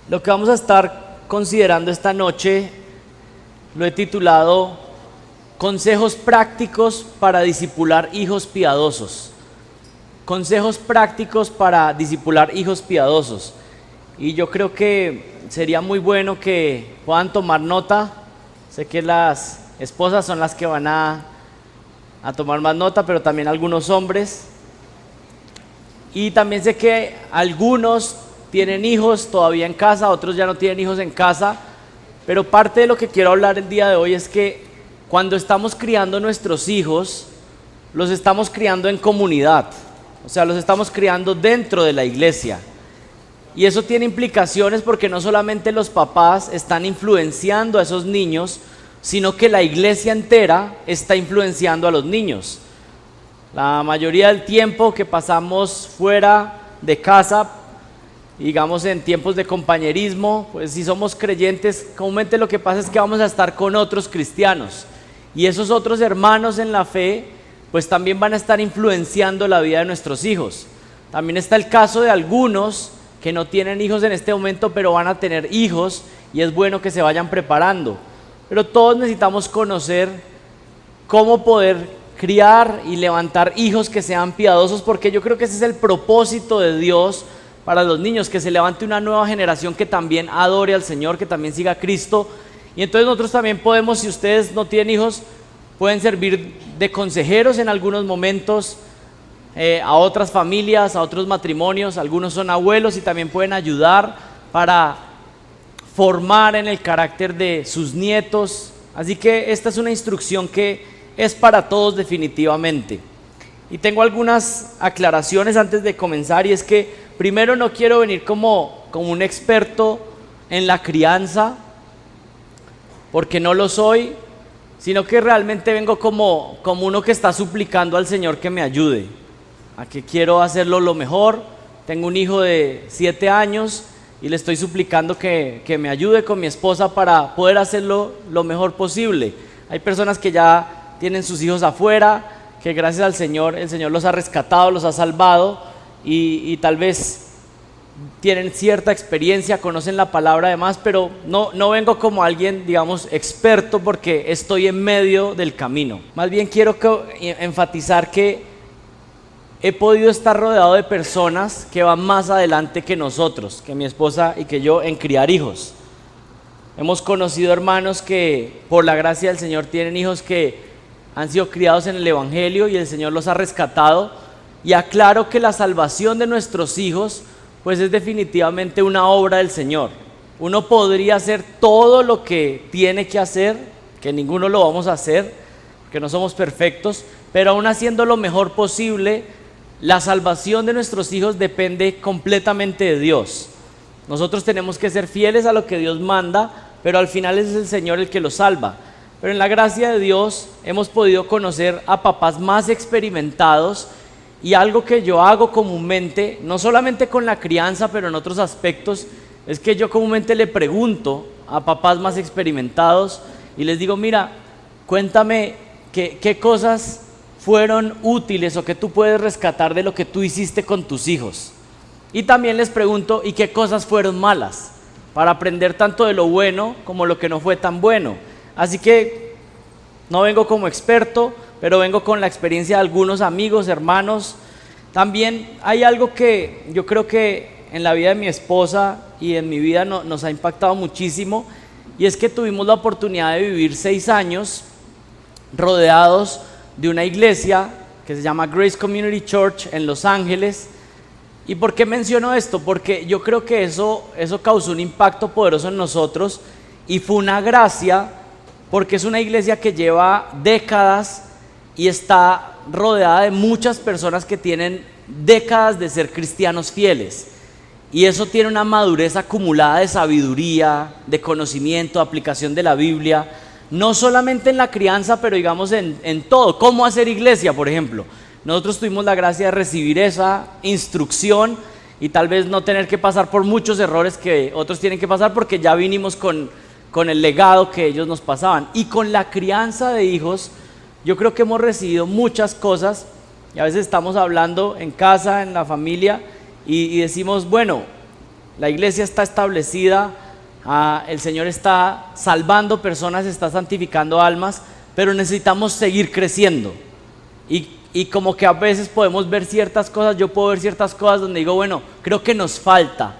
Lo que vamos a estar considerando esta noche lo he titulado Consejos prácticos para discipular hijos piadosos. Consejos prácticos para discipular hijos piadosos. Y yo creo que sería muy bueno que puedan tomar nota. Sé que las esposas son las que van a tomar más nota, pero también algunos hombres. Y también sé que algunos tienen hijos todavía en casa, otros ya no tienen hijos en casa, pero parte de lo que quiero hablar el día de hoy es que cuando estamos criando nuestros hijos, los estamos criando en comunidad, o sea, los estamos criando dentro de la iglesia. Y eso tiene implicaciones porque no solamente los papás están influenciando a esos niños, sino que la iglesia entera está influenciando a los niños. La mayoría del tiempo que pasamos fuera de casa, digamos en tiempos de compañerismo, pues si somos creyentes, comúnmente lo que pasa es que vamos a estar con otros cristianos. Y esos otros hermanos en la fe, pues también van a estar influenciando la vida de nuestros hijos. También está el caso de algunos que no tienen hijos en este momento, pero van a tener hijos y es bueno que se vayan preparando. Pero todos necesitamos conocer cómo poder criar y levantar hijos que sean piadosos, porque yo creo que ese es el propósito de Dios para los niños, que se levante una nueva generación que también adore al Señor, que también siga a Cristo. Y entonces nosotros también podemos, si ustedes no tienen hijos, pueden servir de consejeros en algunos momentos a otras familias, a otros matrimonios. Algunos son abuelos y también pueden ayudar para formar en el carácter de sus nietos. Así que esta es una instrucción que es para todos definitivamente. Y tengo algunas aclaraciones antes de comenzar, y es que primero no quiero venir como un experto en la crianza, porque no lo soy, sino que realmente vengo como uno que está suplicando al Señor que me ayude, a que quiero hacerlo lo mejor. Tengo un hijo de 7 años y le estoy suplicando que me ayude con mi esposa para poder hacerlo lo mejor posible. Hay personas que ya tienen sus hijos afuera, que gracias al Señor, el Señor los ha rescatado, los ha salvado y tal vez tienen cierta experiencia, conocen la palabra además, pero no vengo como alguien, digamos, experto, porque estoy en medio del camino. Más bien quiero enfatizar que he podido estar rodeado de personas que van más adelante que nosotros, que mi esposa y que yo, en criar hijos. Hemos conocido hermanos que por la gracia del Señor tienen hijos que han sido criados en el Evangelio y el Señor los ha rescatado. Y aclaro que la salvación de nuestros hijos pues es definitivamente una obra del Señor. Uno podría hacer todo lo que tiene que hacer, que ninguno lo vamos a hacer, que no somos perfectos, pero aún haciendo lo mejor posible, la salvación de nuestros hijos depende completamente de Dios. Nosotros tenemos que ser fieles a lo que Dios manda, pero al final es el Señor el que los salva. Pero en la gracia de Dios hemos podido conocer a papás más experimentados, y algo que yo hago comúnmente, no solamente con la crianza, pero en otros aspectos, es que yo comúnmente le pregunto a papás más experimentados y les digo: mira, cuéntame qué cosas fueron útiles o que tú puedes rescatar de lo que tú hiciste con tus hijos. Y también les pregunto: ¿y qué cosas fueron malas? Para aprender tanto de lo bueno como lo que no fue tan bueno. Así que no vengo como experto, pero vengo con la experiencia de algunos amigos, hermanos. También hay algo que yo creo que en la vida de mi esposa y en mi vida nos ha impactado muchísimo, y es que tuvimos la oportunidad de vivir 6 años rodeados de una iglesia que se llama Grace Community Church en Los Ángeles. ¿Y por qué menciono esto? Porque yo creo que eso causó un impacto poderoso en nosotros y fue una gracia, porque es una iglesia que lleva décadas y está rodeada de muchas personas que tienen décadas de ser cristianos fieles. Y eso tiene una madurez acumulada de sabiduría, de conocimiento, de aplicación de la Biblia, no solamente en la crianza, pero digamos en todo. ¿Cómo hacer iglesia, por ejemplo? Nosotros tuvimos la gracia de recibir esa instrucción y tal vez no tener que pasar por muchos errores que otros tienen que pasar, porque ya vinimos con el legado que ellos nos pasaban. Y con la crianza de hijos, yo creo que hemos recibido muchas cosas, y a veces estamos hablando en casa, en la familia, y decimos: bueno, la iglesia está establecida, el Señor está salvando personas, está santificando almas, pero necesitamos seguir creciendo. Y como que a veces podemos ver ciertas cosas, yo puedo ver ciertas cosas donde digo, bueno, creo que nos falta.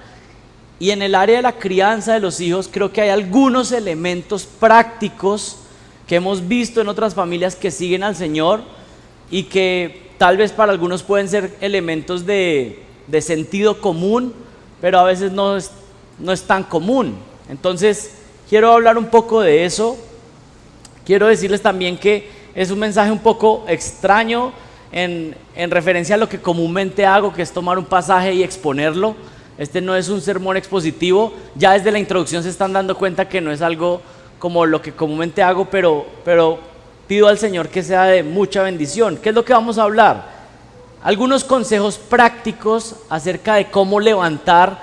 Y en el área de la crianza de los hijos, creo que hay algunos elementos prácticos que hemos visto en otras familias que siguen al Señor y que tal vez para algunos pueden ser elementos de sentido común, pero a veces no es tan común. Entonces, quiero hablar un poco de eso. Quiero decirles también que es un mensaje un poco extraño en referencia a lo que comúnmente hago, que es tomar un pasaje y exponerlo. Este no es un sermón expositivo, ya desde la introducción se están dando cuenta que no es algo como lo que comúnmente hago, pero pido al Señor que sea de mucha bendición. ¿Qué es lo que vamos a hablar? Algunos consejos prácticos acerca de cómo levantar,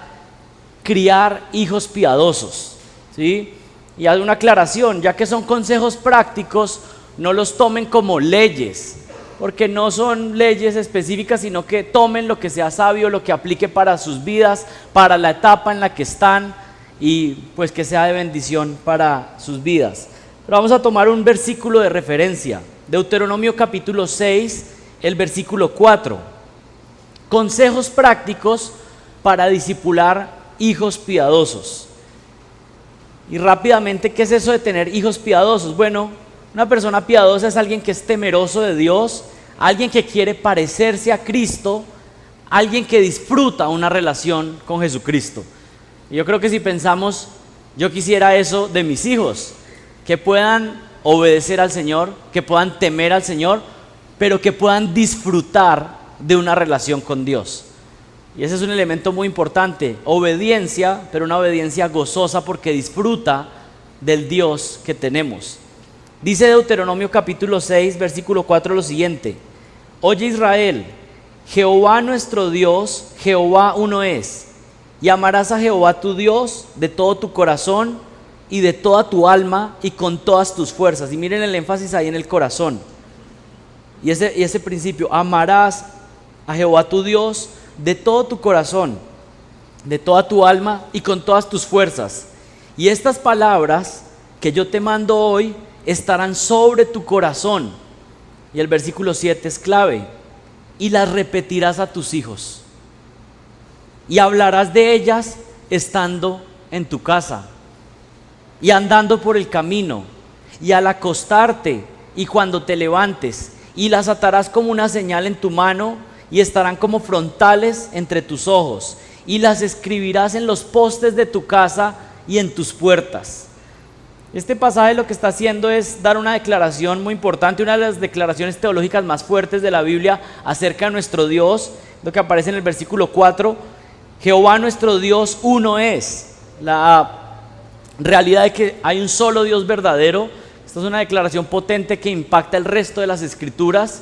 criar hijos piadosos, ¿sí? Y hago una aclaración, ya que son consejos prácticos, no los tomen como leyes, porque no son leyes específicas, sino que tomen lo que sea sabio, lo que aplique para sus vidas, para la etapa en la que están, y pues que sea de bendición para sus vidas. Pero vamos a tomar un versículo de referencia, Deuteronomio capítulo 6, el versículo 4. Consejos prácticos para discipular hijos piadosos. Y rápidamente, ¿qué es eso de tener hijos piadosos? Bueno, una persona piadosa es alguien que es temeroso de Dios, alguien que quiere parecerse a Cristo, alguien que disfruta una relación con Jesucristo. Y yo creo que si pensamos, yo quisiera eso de mis hijos, que puedan obedecer al Señor, que puedan temer al Señor, pero que puedan disfrutar de una relación con Dios. Y ese es un elemento muy importante, obediencia, pero una obediencia gozosa porque disfruta del Dios que tenemos. Dice Deuteronomio capítulo 6, versículo 4 lo siguiente: Oye Israel, Jehová nuestro Dios, Jehová uno es, y amarás a Jehová tu Dios de todo tu corazón y de toda tu alma y con todas tus fuerzas. Y miren el énfasis ahí en el corazón. Y ese principio, amarás a Jehová tu Dios de todo tu corazón, de toda tu alma y con todas tus fuerzas. Y estas palabras que yo te mando hoy estarán sobre tu corazón. Y el versículo 7 es clave: y las repetirás a tus hijos, y hablarás de ellas estando en tu casa, y andando por el camino, y al acostarte, y cuando te levantes, y las atarás como una señal en tu mano, y estarán como frontales entre tus ojos, y las escribirás en los postes de tu casa y en tus puertas. Este pasaje lo que está haciendo es dar una declaración muy importante, una de las declaraciones teológicas más fuertes de la Biblia acerca de nuestro Dios, lo que aparece en el versículo 4, Jehová nuestro Dios uno es, la realidad de que hay un solo Dios verdadero. Esta es una declaración potente que impacta el resto de las escrituras,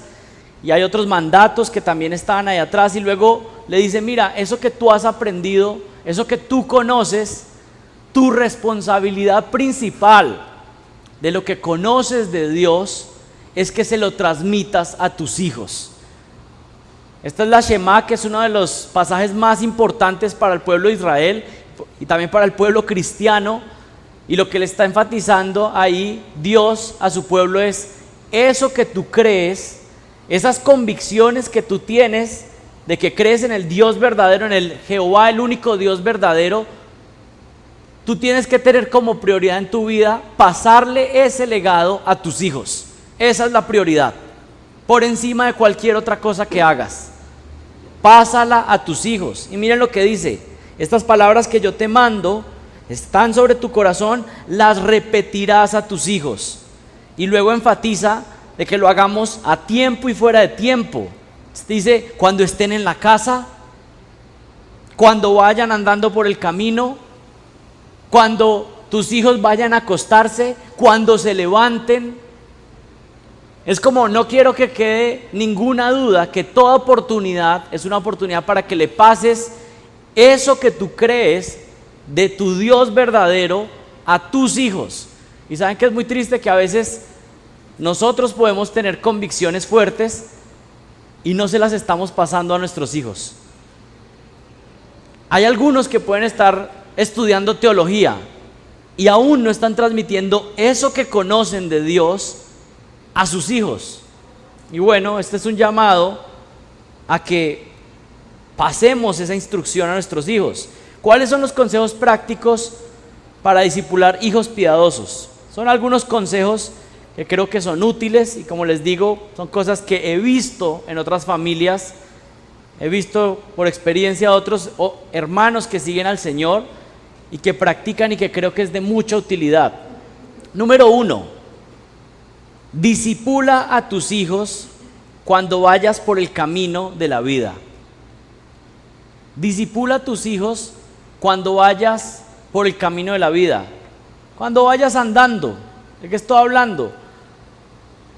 y hay otros mandatos que también estaban ahí atrás, y luego le dice, mira, eso que tú has aprendido, eso que tú conoces, tu responsabilidad principal de lo que conoces de Dios es que se lo transmitas a tus hijos. Esta es la Shema, que es uno de los pasajes más importantes para el pueblo de Israel y también para el pueblo cristiano, y lo que le está enfatizando ahí Dios a su pueblo es eso que tú crees, esas convicciones que tú tienes de que crees en el Dios verdadero, en el Jehová, el único Dios verdadero. Tú tienes que tener como prioridad en tu vida pasarle ese legado a tus hijos. Esa es la prioridad, por encima de cualquier otra cosa que hagas. Pásala a tus hijos. Y miren lo que dice: estas palabras que yo te mando están sobre tu corazón, las repetirás a tus hijos. Y luego enfatiza de que lo hagamos a tiempo y fuera de tiempo. Dice, cuando estén en la casa, cuando vayan andando por el camino, cuando tus hijos vayan a acostarse, cuando se levanten. Es como, no quiero que quede ninguna duda que toda oportunidad es una oportunidad para que le pases eso que tú crees de tu Dios verdadero a tus hijos. Y saben que es muy triste que a veces nosotros podemos tener convicciones fuertes y no se las estamos pasando a nuestros hijos. Hay algunos que pueden estar estudiando teología y aún no están transmitiendo eso que conocen de Dios a sus hijos. Y bueno, este es un llamado a que pasemos esa instrucción a nuestros hijos. ¿Cuáles son los consejos prácticos para discipular hijos piadosos? Son algunos consejos que creo que son útiles y, como les digo, son cosas que he visto en otras familias, he visto por experiencia de otros hermanos que siguen al Señor y que practican y que creo que es de mucha utilidad. Número 1, disipula a tus hijos cuando vayas por el camino de la vida. Disipula a tus hijos cuando vayas por el camino de la vida. Cuando vayas andando. ¿De qué estoy hablando?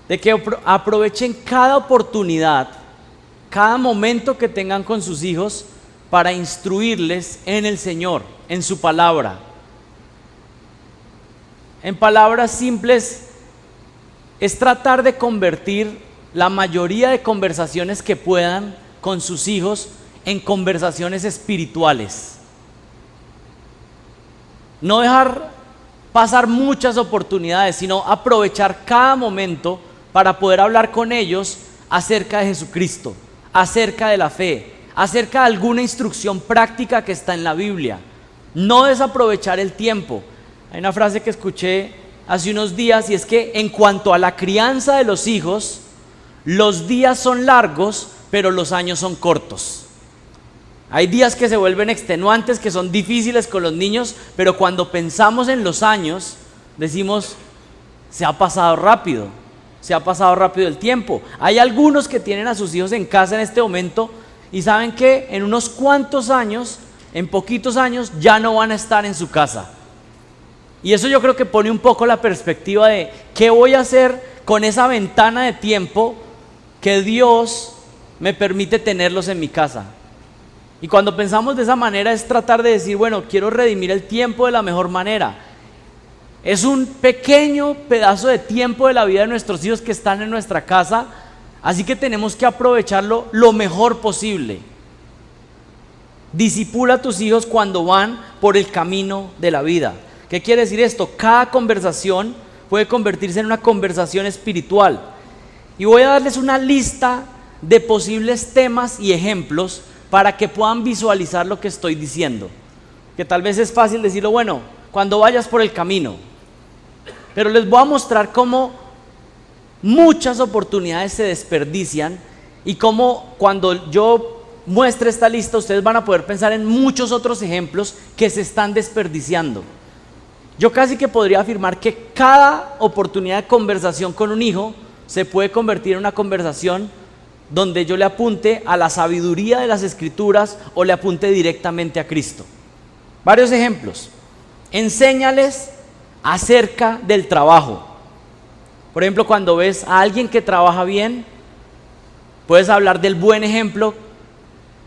De que aprovechen cada oportunidad, cada momento que tengan con sus hijos para instruirles en el Señor, en su palabra. En palabras simples, es tratar de convertir la mayoría de conversaciones que puedan con sus hijos en conversaciones espirituales. No dejar pasar muchas oportunidades, sino aprovechar cada momento para poder hablar con ellos acerca de Jesucristo, acerca de la fe, acerca de alguna instrucción práctica que está en la Biblia. No desaprovechar el tiempo. Hay una frase que escuché hace unos días y es que en cuanto a la crianza de los hijos, los días son largos, pero los años son cortos. Hay días que se vuelven extenuantes, que son difíciles con los niños, pero cuando pensamos en los años, decimos, se ha pasado rápido el tiempo. Hay algunos que tienen a sus hijos en casa en este momento y saben que en unos cuantos años, en poquitos años, ya no van a estar en su casa. Y eso yo creo que pone un poco la perspectiva de qué voy a hacer con esa ventana de tiempo que Dios me permite tenerlos en mi casa. Y cuando pensamos de esa manera es tratar de decir, bueno, quiero redimir el tiempo de la mejor manera. Es un pequeño pedazo de tiempo de la vida de nuestros hijos que están en nuestra casa, así que tenemos que aprovecharlo lo mejor posible. Disipula a tus hijos cuando van por el camino de la vida. ¿Qué quiere decir esto? Cada conversación puede convertirse en una conversación espiritual. Y voy a darles una lista de posibles temas y ejemplos para que puedan visualizar lo que estoy diciendo. Que tal vez es fácil decirlo, bueno, cuando vayas por el camino. Pero les voy a mostrar cómo muchas oportunidades se desperdician y cómo cuando yo muestre esta lista ustedes van a poder pensar en muchos otros ejemplos que se están desperdiciando. Yo casi que podría afirmar que cada oportunidad de conversación con un hijo se puede convertir en una conversación donde yo le apunte a la sabiduría de las Escrituras o le apunte directamente a Cristo. Varios ejemplos. Enséñales acerca del trabajo. Por ejemplo, cuando ves a alguien que trabaja bien, puedes hablar del buen ejemplo,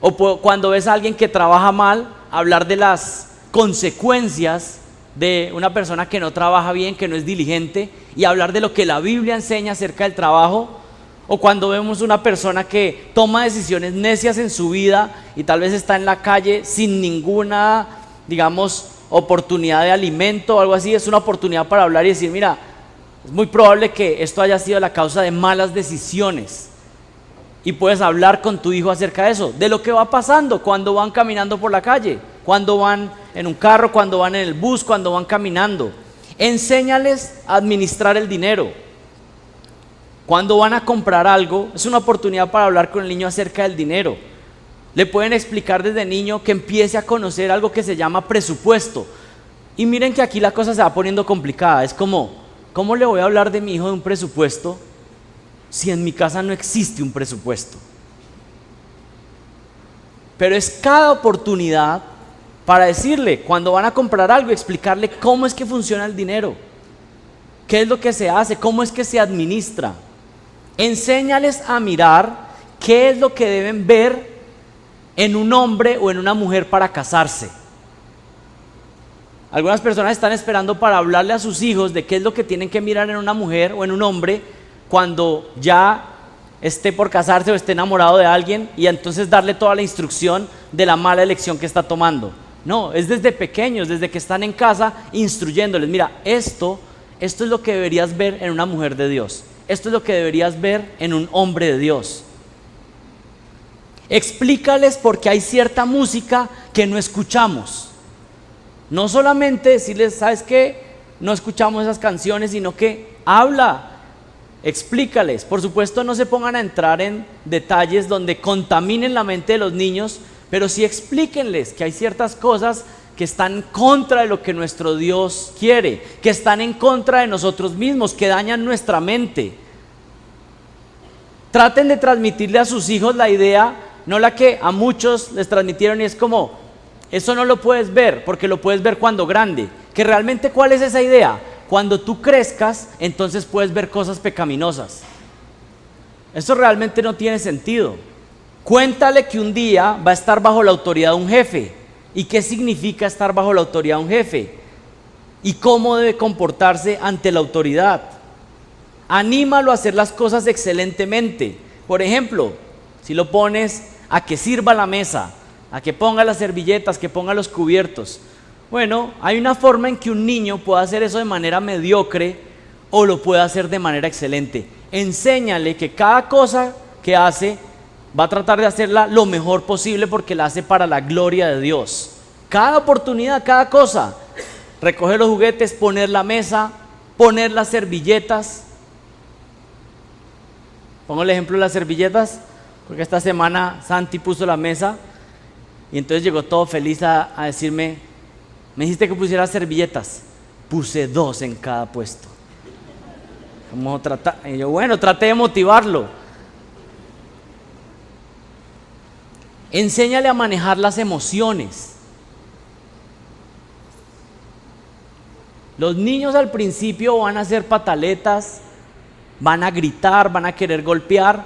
o cuando ves a alguien que trabaja mal, hablar de las consecuencias de una persona que no trabaja bien, que no es diligente, y hablar de lo que la Biblia enseña acerca del trabajo. O cuando vemos una persona que toma decisiones necias en su vida y tal vez está en la calle sin ninguna, digamos, oportunidad de alimento o algo así, es una oportunidad para hablar y decir, mira, es muy probable que esto haya sido la causa de malas decisiones. Y puedes hablar con tu hijo acerca de eso, de lo que va pasando cuando van caminando por la calle, cuando van en un carro, cuando van en el bus, cuando van caminando. Enséñales a administrar el dinero. Cuando van a comprar algo, es una oportunidad para hablar con el niño acerca del dinero. Le pueden explicar desde niño que empiece a conocer algo que se llama presupuesto. Y miren que aquí la cosa se va poniendo complicada. Es como, ¿cómo le voy a hablar de mi hijo de un presupuesto si en mi casa no existe un presupuesto? Pero es cada oportunidad para decirle, cuando van a comprar algo, explicarle cómo es que funciona el dinero, qué es lo que se hace, cómo es que se administra. Enséñales a mirar qué es lo que deben ver en un hombre o en una mujer para casarse. Algunas personas están esperando para hablarle a sus hijos de qué es lo que tienen que mirar en una mujer o en un hombre cuando ya esté por casarse o esté enamorado de alguien y entonces darle toda la instrucción de la mala elección que está tomando. No, es desde pequeños, desde que están en casa, instruyéndoles, mira, esto es lo que deberías ver en una mujer de Dios, esto es lo que deberías ver en un hombre de Dios. Explícales por qué hay cierta música que no escuchamos. No solamente decirles, ¿sabes qué? No escuchamos esas canciones, sino que habla, explícales. Por supuesto, no se pongan a entrar en detalles donde contaminen la mente de los niños, pero sí explíquenles que hay ciertas cosas que están en contra de lo que nuestro Dios quiere, que están en contra de nosotros mismos, que dañan nuestra mente. Traten de transmitirle a sus hijos la idea, no la que a muchos les transmitieron y es como, eso no lo puedes ver porque lo puedes ver cuando grande. Que realmente, ¿cuál es esa idea? Cuando tú crezcas, entonces puedes ver cosas pecaminosas. Eso realmente no tiene sentido. Cuéntale que un día va a estar bajo la autoridad de un jefe. ¿Y qué significa estar bajo la autoridad de un jefe? ¿Y cómo debe comportarse ante la autoridad? Anímalo a hacer las cosas excelentemente. Por ejemplo, si lo pones a que sirva la mesa, a que ponga las servilletas, que ponga los cubiertos. Bueno, hay una forma en que un niño pueda hacer eso de manera mediocre o lo puede hacer de manera excelente. Enséñale que cada cosa que hace va a tratar de hacerla lo mejor posible porque la hace para la gloria de Dios. Cada oportunidad, cada cosa. Recoger los juguetes, poner la mesa, poner las servilletas. Pongo el ejemplo de las servilletas, porque esta semana Santi puso la mesa y entonces llegó todo feliz a decirme, me dijiste que pusiera servilletas, puse 2 en cada puesto. ¿Cómo tratar? Y yo, bueno, traté de motivarlo. Enséñale a manejar las emociones. Los niños al principio van a hacer pataletas, van a gritar, van a querer golpear,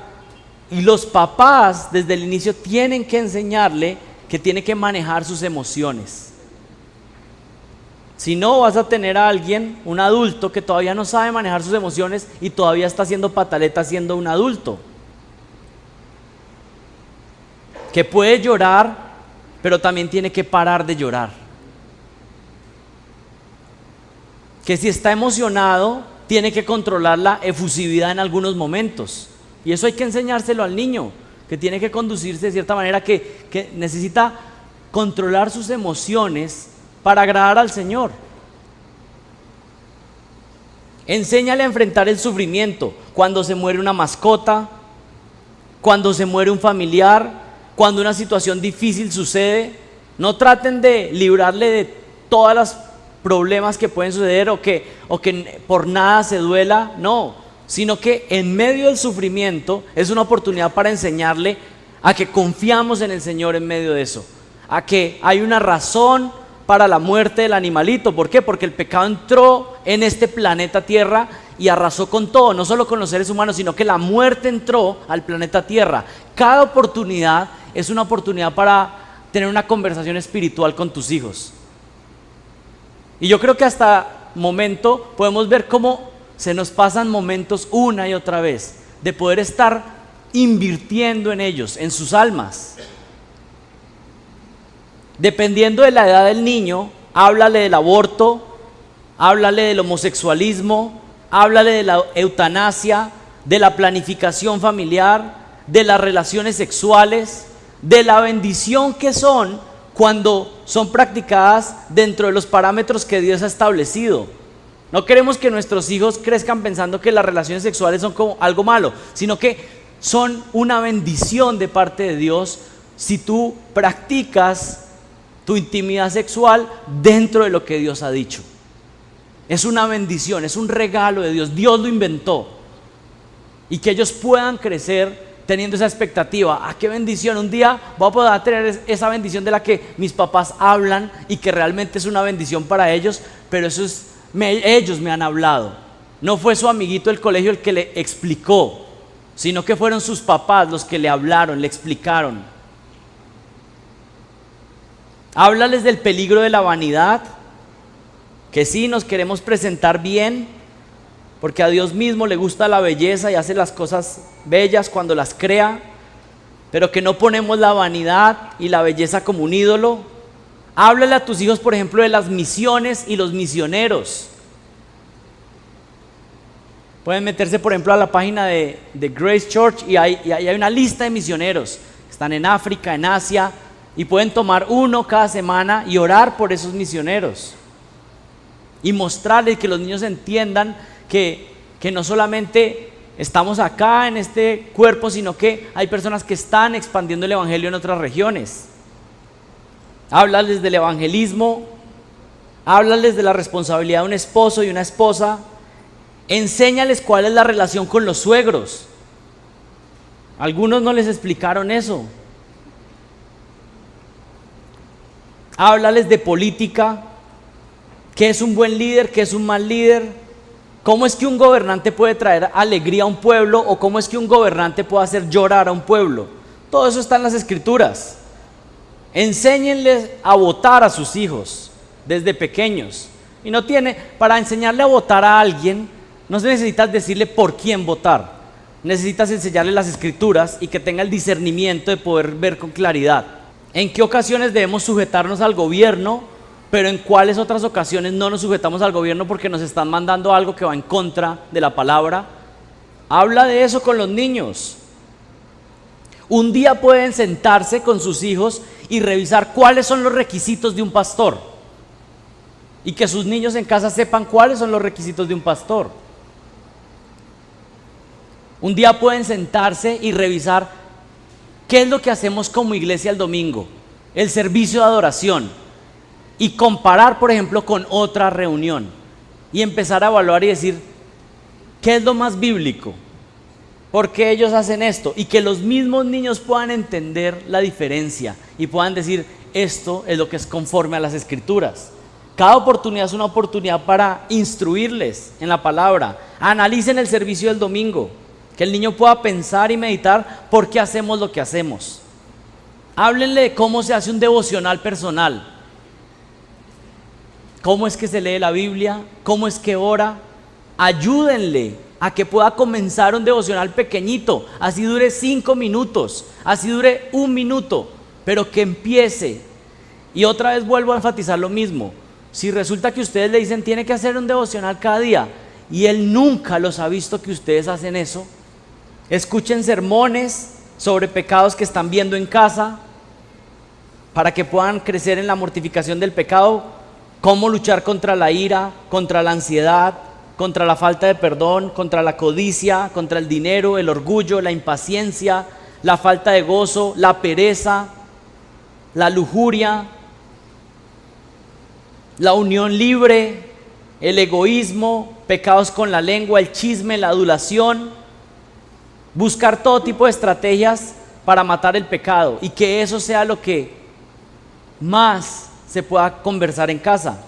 y los papás desde el inicio tienen que enseñarle que tiene que manejar sus emociones. Si no, vas a tener a alguien, un adulto que todavía no sabe manejar sus emociones y todavía está haciendo pataletas siendo un adulto. Que puede llorar, pero también tiene que parar de llorar. Que si está emocionado, tiene que controlar la efusividad en algunos momentos. Y eso hay que enseñárselo al niño, que tiene que conducirse de cierta manera, que necesita controlar sus emociones para agradar al Señor. Enséñale a enfrentar el sufrimiento cuando se muere una mascota, cuando se muere un familiar, cuando una situación difícil sucede. No traten de librarle de todos los problemas que pueden suceder o que por nada se duela, no, sino que en medio del sufrimiento es una oportunidad para enseñarle a que confiamos en el Señor en medio de eso, a que hay una razón para la muerte del animalito. ¿Por qué? Porque el pecado entró en este planeta Tierra y arrasó con todo, no solo con los seres humanos, sino que la muerte entró al planeta Tierra. Cada oportunidad es una oportunidad para tener una conversación espiritual con tus hijos. Y yo creo que hasta momento podemos ver cómo se nos pasan momentos una y otra vez de poder estar invirtiendo en ellos, en sus almas. Dependiendo de la edad del niño, háblale del aborto, háblale del homosexualismo, háblale de la eutanasia, de la planificación familiar, de las relaciones sexuales, de la bendición que son cuando son practicadas dentro de los parámetros que Dios ha establecido. No queremos que nuestros hijos crezcan pensando que las relaciones sexuales son como algo malo, sino que son una bendición de parte de Dios si tú practicas tu intimidad sexual dentro de lo que Dios ha dicho. Es una bendición, es un regalo de Dios. Dios lo inventó. Y que ellos puedan crecer teniendo esa expectativa. ¡Ah, qué bendición! Un día voy a poder tener esa bendición de la que mis papás hablan y que realmente es una bendición para ellos, pero eso es, ellos me han hablado. No fue su amiguito del colegio el que le explicó, sino que fueron sus papás los que le hablaron, le explicaron. Háblales del peligro de la vanidad, que sí nos queremos presentar bien, porque a Dios mismo le gusta la belleza y hace las cosas bellas cuando las crea, pero que no ponemos la vanidad y la belleza como un ídolo. Háblale a tus hijos, por ejemplo, de las misiones y los misioneros. Pueden meterse, por ejemplo, a la página de Grace Church y hay una lista de misioneros. Están en África, en Asia, y pueden tomar uno cada semana y orar por esos misioneros. Y mostrarles, que los niños entiendan que no solamente estamos acá en este cuerpo, sino que hay personas que están expandiendo el evangelio en otras regiones. Háblales del evangelismo, háblales de la responsabilidad de un esposo y una esposa. Enséñales cuál es la relación con los suegros. Algunos no les explicaron eso. Háblales de política, qué es un buen líder, qué es un mal líder, cómo es que un gobernante puede traer alegría a un pueblo o cómo es que un gobernante puede hacer llorar a un pueblo. Todo eso está en las Escrituras. Enséñenles a votar a sus hijos desde pequeños. Y para enseñarle a votar a alguien, no necesitas decirle por quién votar. Necesitas enseñarle las Escrituras y que tenga el discernimiento de poder ver con claridad en qué ocasiones debemos sujetarnos al gobierno, pero en cuáles otras ocasiones no nos sujetamos al gobierno porque nos están mandando algo que va en contra de la palabra. Habla de eso con los niños. Un día pueden sentarse con sus hijos y revisar cuáles son los requisitos de un pastor, y que sus niños en casa sepan cuáles son los requisitos de un pastor. Un día pueden sentarse y revisar qué es lo que hacemos como iglesia el domingo, el servicio de adoración, y comparar, por ejemplo, con otra reunión y empezar a evaluar y decir qué es lo más bíblico, por qué ellos hacen esto, y que los mismos niños puedan entender la diferencia y puedan decir esto es lo que es conforme a las Escrituras. Cada oportunidad es una oportunidad para instruirles en la palabra. Analicen el servicio del domingo, que el niño pueda pensar y meditar por qué hacemos lo que hacemos. Háblenle de cómo se hace un devocional personal, cómo es que se lee la Biblia, cómo es que ora. Ayúdenle a que pueda comenzar un devocional pequeñito, así dure 5 minutos, así dure 1 minuto, pero que empiece. Y otra vez vuelvo a enfatizar lo mismo. Si resulta que ustedes le dicen tiene que hacer un devocional cada día y él nunca los ha visto que ustedes hacen eso, escuchen sermones sobre pecados que están viendo en casa para que puedan crecer en la mortificación del pecado, cómo luchar contra la ira, contra la ansiedad, contra la falta de perdón, contra la codicia, contra el dinero, el orgullo, la impaciencia, la falta de gozo, la pereza, la lujuria, la unión libre, el egoísmo, pecados con la lengua, el chisme, la adulación. Buscar todo tipo de estrategias para matar el pecado y que eso sea lo que más se pueda conversar en casa.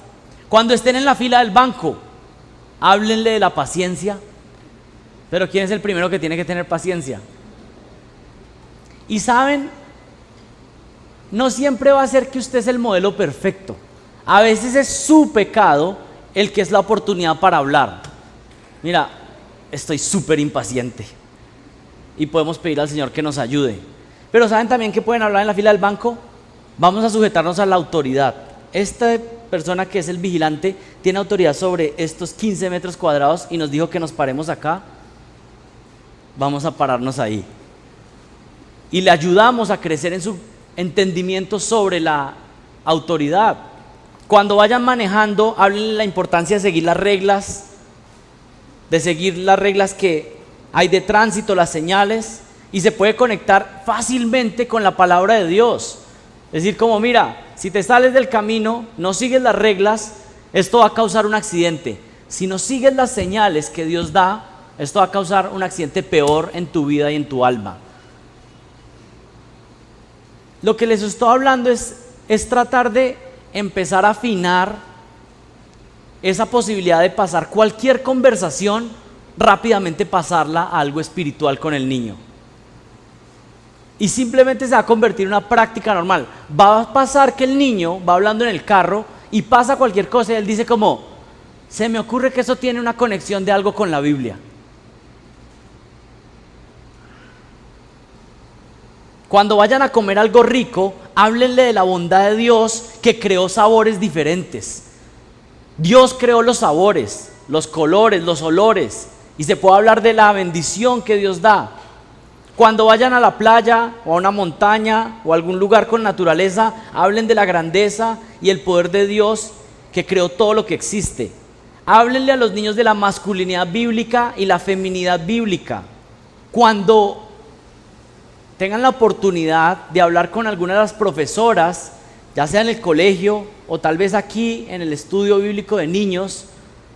Cuando estén en la fila del banco, háblenle de la paciencia. Pero ¿quién es el primero que tiene que tener paciencia? Y saben, no siempre va a ser que usted es el modelo perfecto. A veces es su pecado el que es la oportunidad para hablar. Mira, estoy súper impaciente. Y podemos pedir al Señor que nos ayude. Pero ¿saben también que pueden hablar en la fila del banco? Vamos a sujetarnos a la autoridad. Esta persona que es el vigilante tiene autoridad sobre estos 15 metros cuadrados y nos dijo que nos paremos acá. Vamos a pararnos ahí. Y le ayudamos a crecer en su entendimiento sobre la autoridad. Cuando vayan manejando, háblenle de la importancia de seguir las reglas, que hay de tránsito, las señales, y se puede conectar fácilmente con la palabra de Dios. Es decir, como mira, si te sales del camino, no sigues las reglas, esto va a causar un accidente. Si no sigues las señales que Dios da, esto va a causar un accidente peor en tu vida y en tu alma. Lo que les estoy hablando es tratar de empezar a afinar esa posibilidad de pasar cualquier conversación, rápidamente pasarla a algo espiritual con el niño. Y simplemente se va a convertir en una práctica normal. Va a pasar que el niño va hablando en el carro y pasa cualquier cosa y él dice como, se me ocurre que eso tiene una conexión de algo con la Biblia. Cuando vayan a comer algo rico, háblenle de la bondad de Dios que creó sabores diferentes. Dios creó los sabores, los colores, los olores, y se puede hablar de la bendición que Dios da. Cuando vayan a la playa o a una montaña o a algún lugar con naturaleza, hablen de la grandeza y el poder de Dios que creó todo lo que existe. Háblenle a los niños de la masculinidad bíblica y la feminidad bíblica. Cuando tengan la oportunidad de hablar con alguna de las profesoras, ya sea en el colegio o tal vez aquí en el estudio bíblico de niños,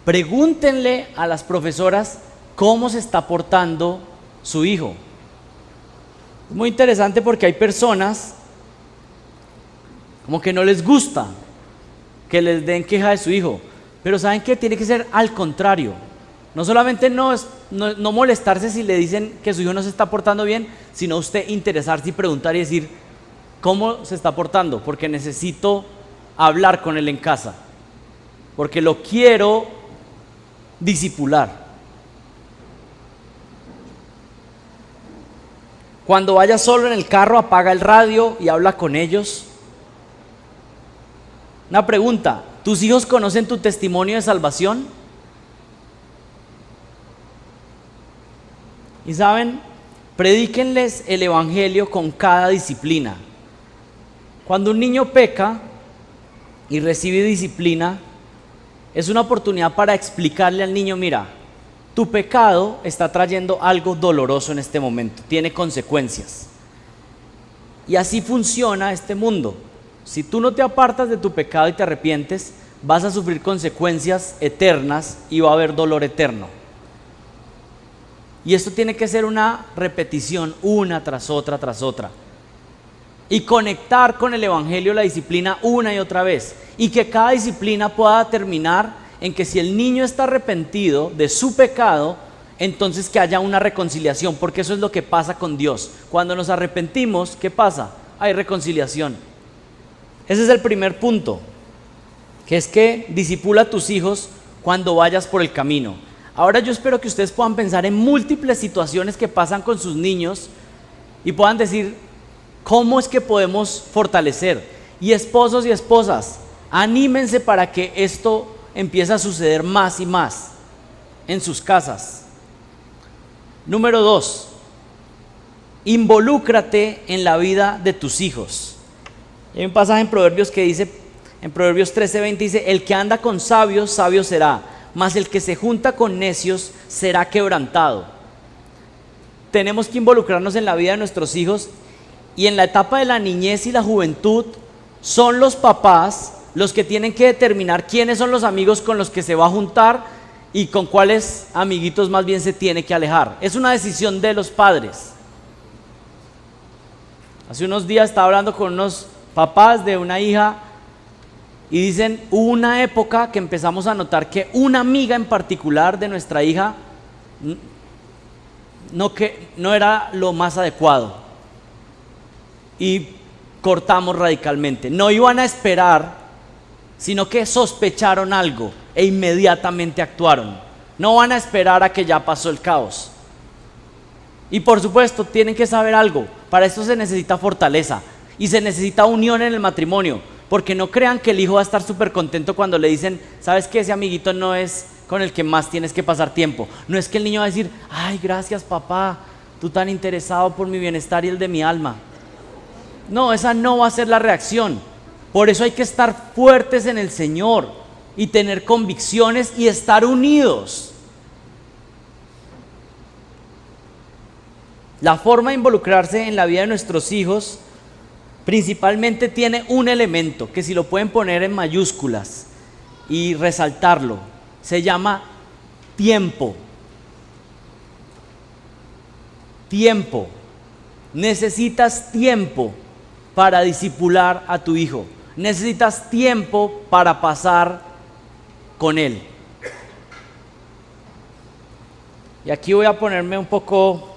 pregúntenle a las profesoras cómo se está portando su hijo. Es muy interesante porque hay personas como que no les gusta que les den queja de su hijo, pero saben que tiene que ser al contrario. No solamente no molestarse si le dicen que su hijo no se está portando bien, sino usted interesarse y preguntar y decir cómo se está portando, porque necesito hablar con él en casa, porque lo quiero discipular. Cuando vaya solo en el carro, apaga el radio y habla con ellos. Una pregunta: ¿tus hijos conocen tu testimonio de salvación? Y saben, predíquenles el evangelio con cada disciplina. Cuando un niño peca y recibe disciplina, es una oportunidad para explicarle al niño: mira, tu pecado está trayendo algo doloroso en este momento, tiene consecuencias. Y así funciona este mundo. Si tú no te apartas de tu pecado y te arrepientes, vas a sufrir consecuencias eternas y va a haber dolor eterno. Y esto tiene que ser una repetición, una tras otra, tras otra. Y conectar con el evangelio la disciplina una y otra vez. Y que cada disciplina pueda terminar en que si el niño está arrepentido de su pecado, entonces que haya una reconciliación, porque eso es lo que pasa con Dios. Cuando nos arrepentimos, ¿qué pasa? Hay reconciliación. Ese es el primer punto, que es que discipula a tus hijos cuando vayas por el camino. Ahora yo espero que ustedes puedan pensar en múltiples situaciones que pasan con sus niños y puedan decir cómo es que podemos fortalecer. Y esposos y esposas, anímense para que esto empiece a suceder más y más en sus casas. Número 2, involúcrate en la vida de tus hijos. Hay un pasaje en Proverbios que dice, en Proverbios 13:20 dice: el que anda con sabios, sabio será, mas el que se junta con necios será quebrantado. Tenemos que involucrarnos en la vida de nuestros hijos, y en la etapa de la niñez y la juventud son los papás los que tienen que determinar quiénes son los amigos con los que se va a juntar y con cuáles amiguitos más bien se tiene que alejar. Es una decisión de los padres. Hace unos días estaba hablando con unos papás de una hija y dicen, hubo una época que empezamos a notar que una amiga en particular de nuestra hija no era lo más adecuado, y cortamos radicalmente. No iban a esperar, sino que sospecharon algo e inmediatamente actuaron. No van a esperar a que ya pasó el caos. Y por supuesto tienen que saber algo: para esto se necesita fortaleza y se necesita unión en el matrimonio. Porque no crean que el hijo va a estar súper contento cuando le dicen, ¿sabes qué? Ese amiguito no es con el que más tienes que pasar tiempo. No es que el niño va a decir, ay, gracias papá, tú tan interesado por mi bienestar y el de mi alma. No, esa no va a ser la reacción. Por eso hay que estar fuertes en el Señor y tener convicciones y estar unidos. La forma de involucrarse en la vida de nuestros hijos principalmente tiene un elemento que, si lo pueden poner en mayúsculas y resaltarlo, se llama tiempo. Tiempo. Necesitas tiempo para discipular a tu hijo. Necesitas tiempo para pasar con él. Y aquí voy a ponerme un poco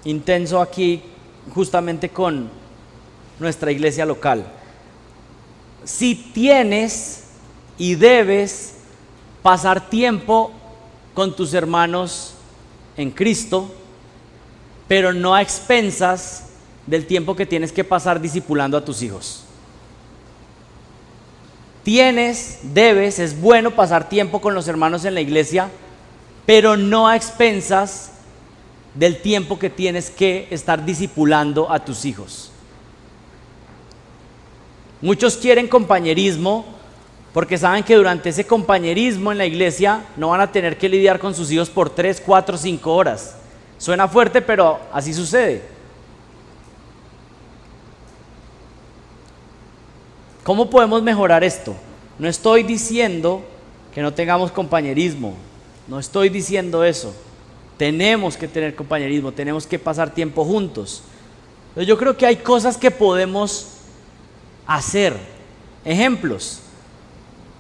intenso aquí, justamente con nuestra iglesia local. Si tienes y debes pasar tiempo con tus hermanos en Cristo, pero no a expensas del tiempo que tienes que pasar discipulando a tus hijos. Es bueno pasar tiempo con los hermanos en la iglesia, pero no a expensas del tiempo que tienes que estar discipulando a tus hijos. Muchos quieren compañerismo porque saben que durante ese compañerismo en la iglesia no van a tener que lidiar con sus hijos por 3, 4, 5 horas. Suena fuerte, pero así sucede. ¿Cómo podemos mejorar esto? No estoy diciendo que no tengamos compañerismo, no estoy diciendo eso. Tenemos que tener compañerismo, tenemos que pasar tiempo juntos. Pero yo creo que hay cosas que podemos hacer. Ejemplos.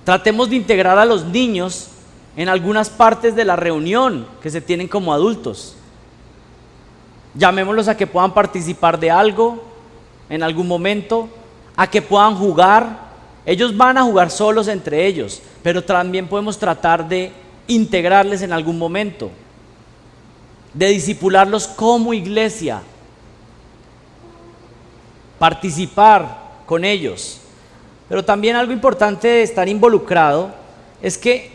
Tratemos de integrar a los niños en algunas partes de la reunión que se tienen como adultos. Llamémoslos a que puedan participar de algo en algún momento, a que puedan jugar. Ellos van a jugar solos entre ellos, pero también podemos tratar de integrarles en algún momento, de discipularlos como iglesia, participar con ellos. Pero también algo importante de estar involucrado es que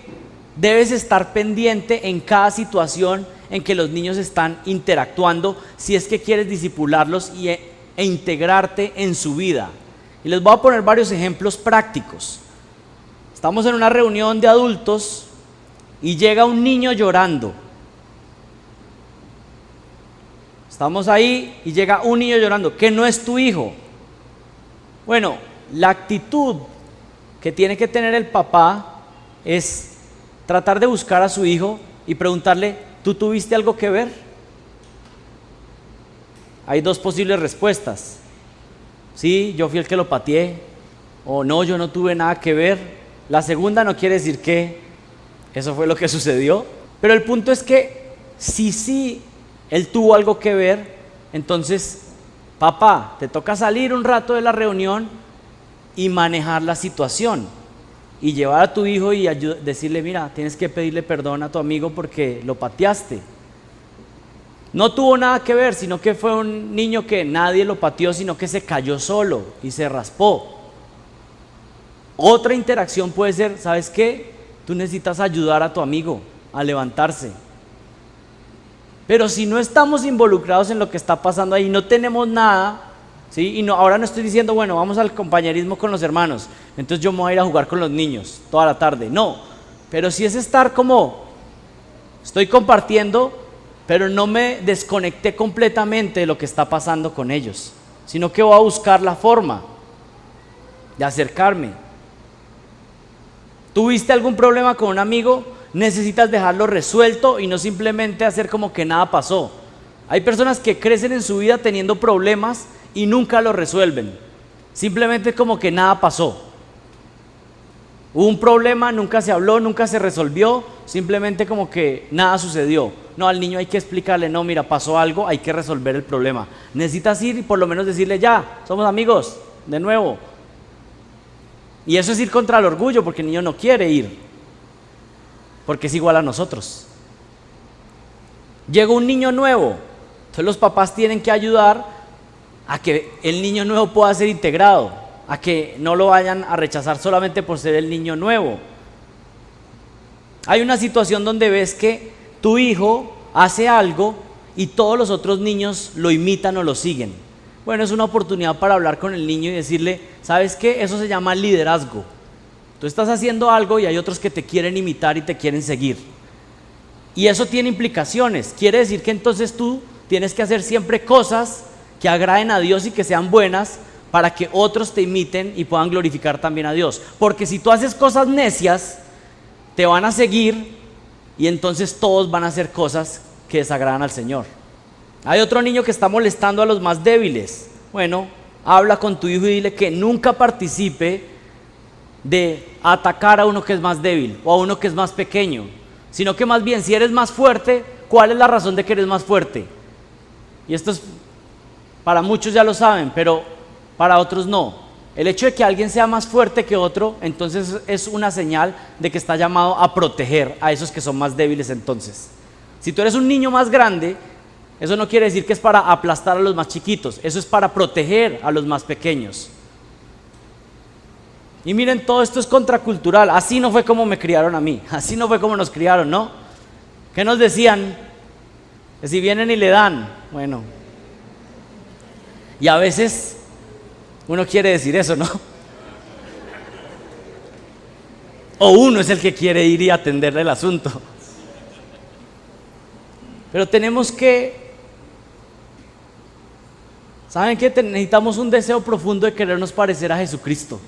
debes estar pendiente en cada situación en que los niños están interactuando, si es que quieres discipularlos e integrarte en su vida. Y les voy a poner varios ejemplos prácticos. Estamos en una reunión de adultos y llega un niño llorando. Estamos ahí y llega un niño llorando, que no es tu hijo. Bueno, la actitud que tiene que tener el papá es tratar de buscar a su hijo y preguntarle: ¿tú tuviste algo que ver? Hay dos posibles respuestas. Sí, yo fui el que lo pateé, o no, yo no tuve nada que ver. La segunda no quiere decir que eso fue lo que sucedió, pero el punto es que si sí él tuvo algo que ver, entonces, papá, te toca salir un rato de la reunión y manejar la situación y llevar a tu hijo y decirle: mira, tienes que pedirle perdón a tu amigo porque lo pateaste. No tuvo nada que ver, sino que fue un niño que nadie lo pateó, sino que se cayó solo y se raspó. Otra interacción puede ser: ¿sabes qué? Tú necesitas ayudar a tu amigo a levantarse. Pero si no estamos involucrados en lo que está pasando ahí, no tenemos nada, ¿sí? Y no, ahora no estoy diciendo, bueno, vamos al compañerismo con los hermanos, entonces yo me voy a ir a jugar con los niños toda la tarde. No, pero sí es estar como, estoy compartiendo, pero no me desconecté completamente de lo que está pasando con ellos, sino que voy a buscar la forma de acercarme. ¿Tuviste algún problema con un amigo? Necesitas dejarlo resuelto y no simplemente hacer como que nada pasó. Hay personas que crecen en su vida teniendo problemas y nunca lo resuelven. Simplemente como que nada pasó. Hubo un problema, nunca se habló, nunca se resolvió, simplemente como que nada sucedió. No, al niño hay que explicarle: no, mira, pasó algo, hay que resolver el problema. Necesitas ir y por lo menos decirle: ya, somos amigos, de nuevo. Y eso es ir contra el orgullo, porque el niño no quiere ir, porque es igual a nosotros. Llega un niño nuevo, entonces los papás tienen que ayudar a que el niño nuevo pueda ser integrado, a que no lo vayan a rechazar solamente por ser el niño nuevo. Hay una situación donde ves que tu hijo hace algo y todos los otros niños lo imitan o lo siguen. Bueno, es una oportunidad para hablar con el niño y decirle: ¿sabes qué? Eso se llama liderazgo. Tú estás haciendo algo y hay otros que te quieren imitar y te quieren seguir. Y eso tiene implicaciones. Quiere decir que entonces tú tienes que hacer siempre cosas que agraden a Dios y que sean buenas para que otros te imiten y puedan glorificar también a Dios. Porque si tú haces cosas necias, te van a seguir y entonces todos van a hacer cosas que desagradan al Señor. Hay otro niño que está molestando a los más débiles. Bueno, habla con tu hijo y dile que nunca participe de atacar a uno que es más débil o a uno que es más pequeño, sino que más bien, si eres más fuerte, ¿cuál es la razón de que eres más fuerte? Y esto es, para muchos ya lo saben, pero para otros no. El hecho de que alguien sea más fuerte que otro, entonces es una señal de que está llamado a proteger a esos que son más débiles entonces. Si tú eres un niño más grande, eso no quiere decir que es para aplastar a los más chiquitos, eso es para proteger a los más pequeños. Y miren, todo esto es contracultural, así no fue como me criaron a mí, así no fue como nos criaron, ¿no? ¿Qué nos decían? Que si vienen y le dan, bueno. Y a veces uno quiere decir eso, ¿no? O uno es el que quiere ir y atenderle el asunto. Pero tenemos que, ¿saben qué? Necesitamos un deseo profundo de querernos parecer a Jesucristo.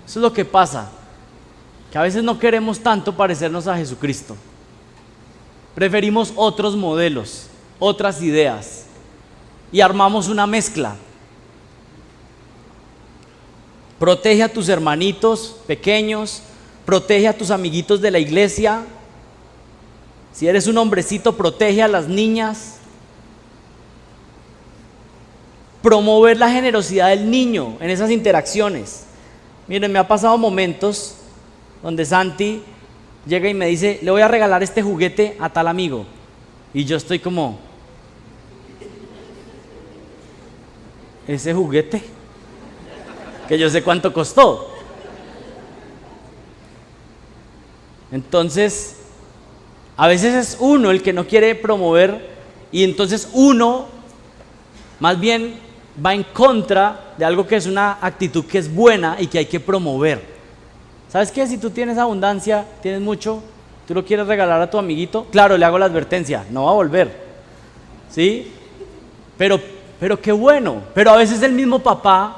Eso es lo que pasa, que a veces no queremos tanto parecernos a Jesucristo. Preferimos otros modelos, otras ideas, y armamos una mezcla. Protege a tus hermanitos pequeños, protege a tus amiguitos de la iglesia. Si eres un hombrecito, protege a las niñas. Promover la generosidad del niño en esas interacciones. Miren, me ha pasado momentos donde Santi llega y me dice, le voy a regalar este juguete a tal amigo. Y yo estoy como, ¿ese juguete? Que yo sé cuánto costó. Entonces, a veces es uno el que no quiere promover y entonces uno más bien va en contra de algo que es una actitud que es buena y que hay que promover. ¿Sabes qué? Si tú tienes abundancia, tienes mucho, tú lo quieres regalar a tu amiguito, claro, le hago la advertencia, no va a volver, ¿sí? Pero qué bueno, pero a veces el mismo papá,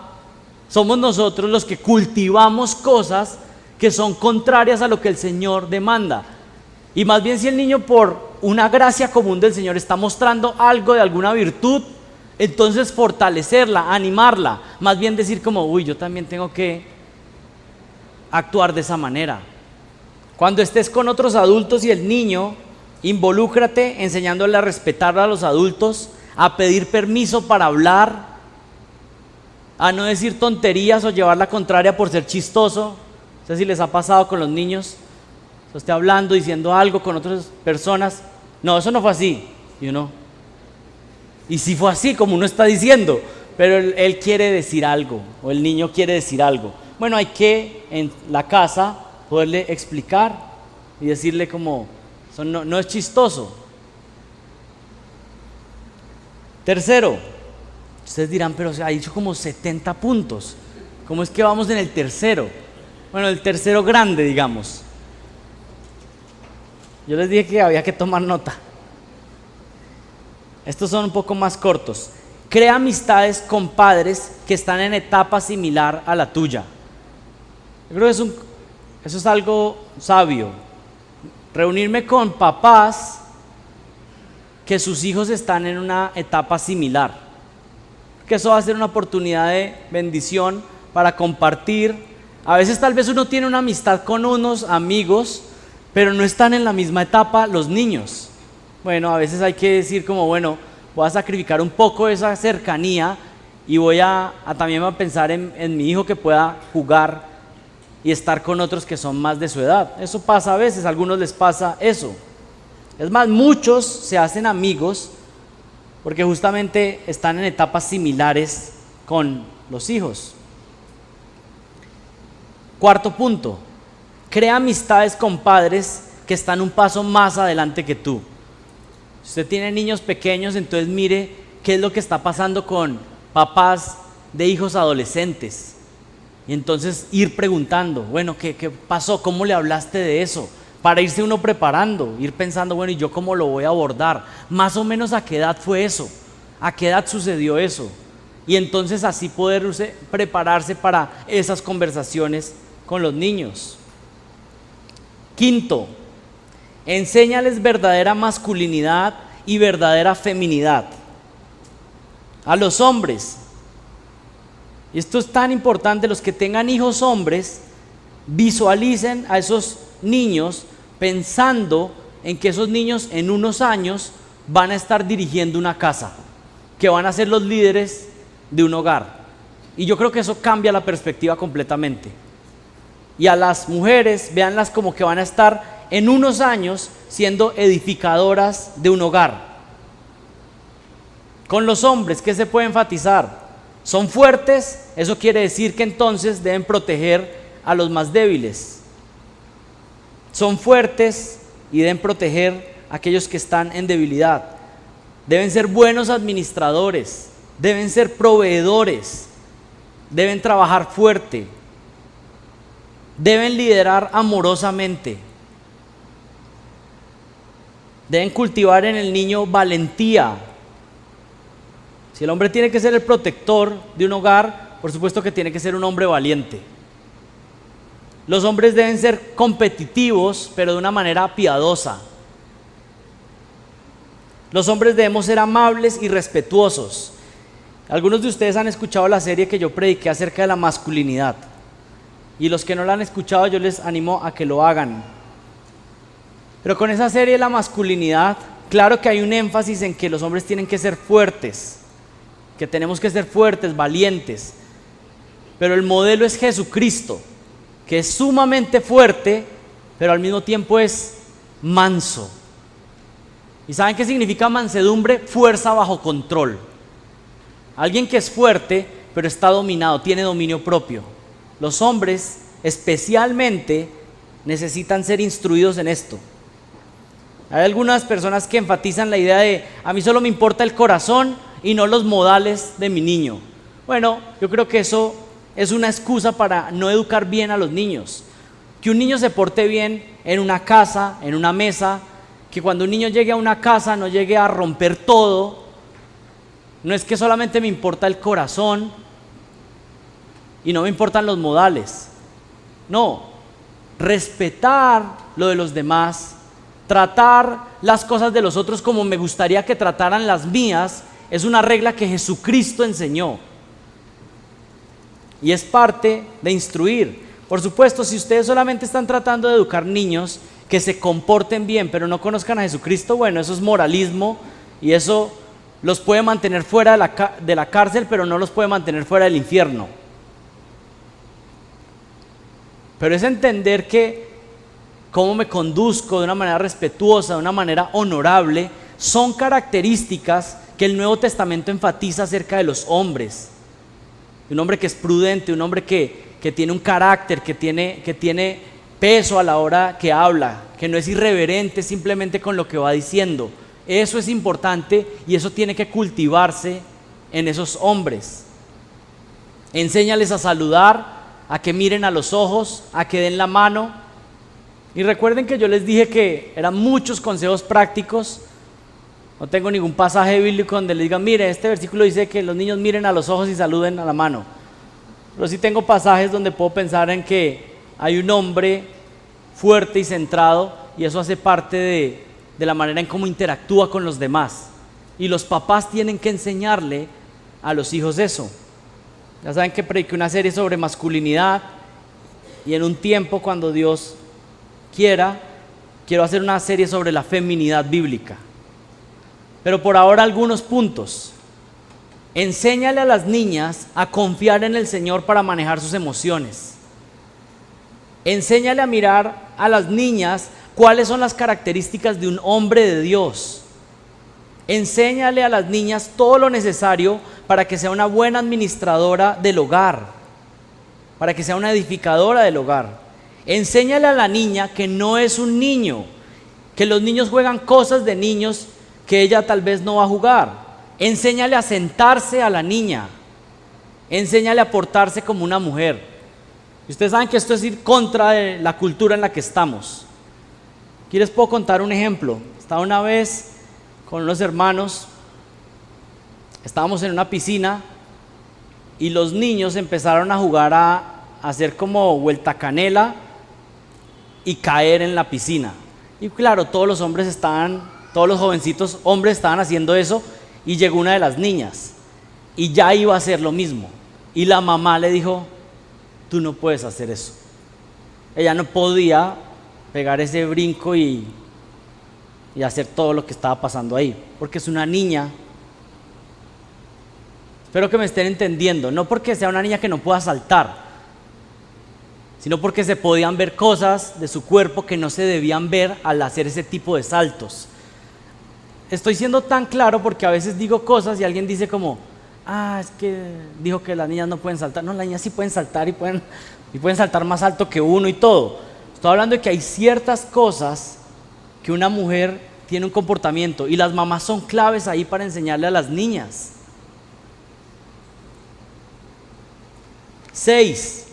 somos nosotros los que cultivamos cosas que son contrarias a lo que el Señor demanda. Y más bien si el niño por una gracia común del Señor está mostrando algo de alguna virtud, entonces fortalecerla, animarla, más bien decir como, uy, yo también tengo que actuar de esa manera. Cuando estés con otros adultos y el niño, involúcrate enseñándole a respetar a los adultos, a pedir permiso para hablar, a no decir tonterías o llevar la contraria por ser chistoso. No sé si les ha pasado con los niños, se esté hablando, diciendo algo con otras personas, no, eso no fue así, y uno, y sí fue así como uno está diciendo, pero él quiere decir algo, o el niño quiere decir algo. Bueno, hay que en la casa poderle explicar y decirle como, eso no es chistoso. Tercero, ustedes dirán, pero se ha dicho como 70 puntos, ¿cómo es que vamos en el tercero? Bueno, el tercero grande, digamos. Yo les dije que había que tomar nota. Estos son un poco más cortos. Crea amistades con padres que están en etapa similar a la tuya. Yo creo que eso es algo sabio. Reunirme con papás que sus hijos están en una etapa similar. Que eso va a ser una oportunidad de bendición para compartir. A veces tal vez uno tiene una amistad con unos amigos, pero no están en la misma etapa los niños. Bueno, a veces hay que decir como, bueno, voy a sacrificar un poco esa cercanía y voy a también a pensar en mi hijo que pueda jugar y estar con otros que son más de su edad. Eso pasa a veces, a algunos les pasa eso. Es más, muchos se hacen amigos porque justamente están en etapas similares con los hijos. Cuarto punto, crea amistades con padres que están un paso más adelante que tú. Si usted tiene niños pequeños, entonces mire qué es lo que está pasando con papás de hijos adolescentes. Y entonces ir preguntando, bueno, ¿qué pasó? ¿Cómo le hablaste de eso? Para irse uno preparando, ir pensando, bueno, ¿y yo cómo lo voy a abordar? Más o menos a qué edad fue eso, a qué edad sucedió eso. Y entonces así poder prepararse para esas conversaciones con los niños. Quinto, enséñales verdadera masculinidad y verdadera feminidad. A los hombres, y esto es tan importante, los que tengan hijos hombres, visualicen a esos niños pensando en que esos niños en unos años van a estar dirigiendo una casa, que van a ser los líderes de un hogar. Y yo creo que eso cambia la perspectiva completamente. Y a las mujeres, véanlas como que van a estar en unos años siendo edificadoras de un hogar. Con los hombres, ¿qué se puede enfatizar? ¿Son fuertes? Eso quiere decir que entonces deben proteger a los más débiles. Son fuertes y deben proteger a aquellos que están en debilidad. Deben ser buenos administradores, deben ser proveedores, deben trabajar fuerte, deben liderar amorosamente, deben cultivar en el niño valentía. Si el hombre tiene que ser el protector de un hogar, por supuesto que tiene que ser un hombre valiente. Los hombres deben ser competitivos, pero de una manera piadosa. Los hombres debemos ser amables y respetuosos. Algunos de ustedes han escuchado la serie que yo prediqué acerca de la masculinidad. Y los que no la han escuchado, yo les animo a que lo hagan. Pero con esa serie de la masculinidad, claro que hay un énfasis en que los hombres tienen que ser fuertes, que tenemos que ser fuertes, valientes. Pero el modelo es Jesucristo, que es sumamente fuerte, pero al mismo tiempo es manso. ¿Y saben qué significa mansedumbre? Fuerza bajo control. Alguien que es fuerte, pero está dominado, tiene dominio propio. Los hombres, especialmente, necesitan ser instruidos en esto. Hay algunas personas que enfatizan la idea de: a mí solo me importa el corazón y no los modales de mi niño. Bueno, yo creo que eso es una excusa para no educar bien a los niños. Que un niño se porte bien en una casa, en una mesa, que cuando un niño llegue a una casa no llegue a romper todo. No es que solamente me importa el corazón y no me importan los modales. No, respetar lo de los demás, tratar las cosas de los otros como me gustaría que trataran las mías, es una regla que Jesucristo enseñó. Y es parte de instruir. Por supuesto, si ustedes solamente están tratando de educar niños que se comporten bien, pero no conozcan a Jesucristo, bueno, eso es moralismo y eso los puede mantener fuera de la cárcel, pero no los puede mantener fuera del infierno. Pero es entender que cómo me conduzco de una manera respetuosa, de una manera honorable, son características que el Nuevo Testamento enfatiza acerca de los hombres. Un hombre que es prudente, un hombre que tiene un carácter, que tiene peso a la hora que habla, que no es irreverente simplemente con lo que va diciendo. Eso es importante y eso tiene que cultivarse en esos hombres. Enséñales a saludar, a que miren a los ojos, a que den la mano. Y recuerden que yo les dije que eran muchos consejos prácticos. No tengo ningún pasaje bíblico donde les digan: mire, este versículo dice que los niños miren a los ojos y saluden a la mano. Pero sí tengo pasajes donde puedo pensar en que hay un hombre fuerte y centrado, y eso hace parte de la manera en cómo interactúa con los demás. Y los papás tienen que enseñarle a los hijos eso. Ya saben que prediqué una serie sobre masculinidad, y en un tiempo, cuando Dios quiera, quiero hacer una serie sobre la feminidad bíblica. Pero por ahora algunos puntos. Enséñale a las niñas a confiar en el Señor para manejar sus emociones. Enséñale a mirar a las niñas cuáles son las características de un hombre de Dios. Enséñale a las niñas todo lo necesario para que sea una buena administradora del hogar, para que sea una edificadora del hogar. Enséñale a la niña que no es un niño, que los niños juegan cosas de niños que ella tal vez no va a jugar. Enséñale a sentarse a la niña. Enséñale a portarse como una mujer. Y ustedes saben que esto es ir contra de la cultura en la que estamos. Aquí les puedo contar un ejemplo. Estaba una vez con unos hermanos, estábamos en una piscina y los niños empezaron a jugar a hacer como vuelta canela y caer en la piscina. Y claro, todos los jovencitos hombres estaban haciendo eso, y llegó una de las niñas y ya iba a hacer lo mismo, y la mamá le dijo: tú no puedes hacer eso. Ella no podía pegar ese brinco y hacer todo lo que estaba pasando ahí, porque es una niña. Espero que me estén entendiendo. No porque sea una niña que no pueda saltar, sino porque se podían ver cosas de su cuerpo que no se debían ver al hacer ese tipo de saltos. Estoy siendo tan claro porque a veces digo cosas y alguien dice como, es que dijo que las niñas no pueden saltar. No, las niñas sí pueden saltar y pueden saltar más alto que uno y todo. Estoy hablando de que hay ciertas cosas que una mujer tiene un comportamiento y las mamás son claves ahí para enseñarle a las niñas. 6.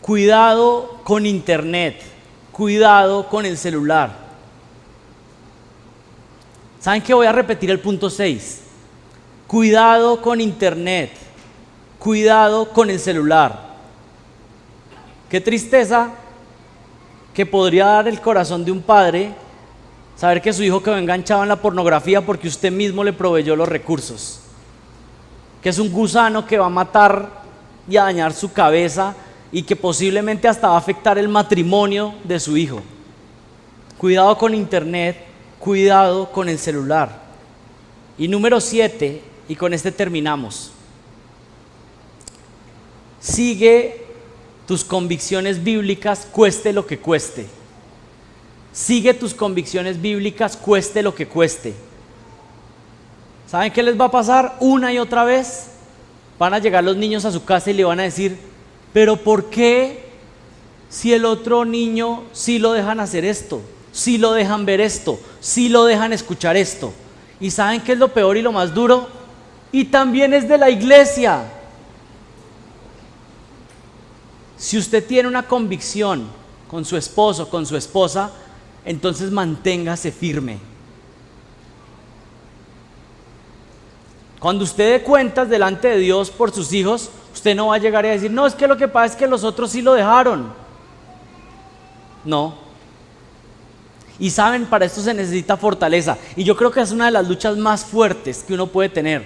Cuidado con internet, cuidado con el celular. ¿Saben qué? Voy a repetir el punto 6. Cuidado con internet, cuidado con el celular. Qué tristeza que podría dar el corazón de un padre saber que su hijo quedó enganchado en la pornografía porque usted mismo le proveyó los recursos. Que es un gusano que va a matar y a dañar su cabeza y que posiblemente hasta va a afectar el matrimonio de su hijo. Cuidado con internet, cuidado con el celular. Y número 7, y con este terminamos. Sigue tus convicciones bíblicas, cueste lo que cueste. Sigue tus convicciones bíblicas, cueste lo que cueste. ¿Saben qué les va a pasar una y otra vez? Van a llegar los niños a su casa y le van a decir, pero ¿por qué si el otro niño sí lo dejan hacer esto? Sí lo dejan ver esto, sí lo dejan escuchar esto. ¿Y saben qué es lo peor y lo más duro? Y también es de la iglesia. Si usted tiene una convicción con su esposo, con su esposa, entonces manténgase firme. Cuando usted dé cuentas delante de Dios por sus hijos, usted no va a llegar a decir, no, es que lo que pasa es que los otros sí lo dejaron. No. Y saben, para esto se necesita fortaleza. Y yo creo que es una de las luchas más fuertes que uno puede tener.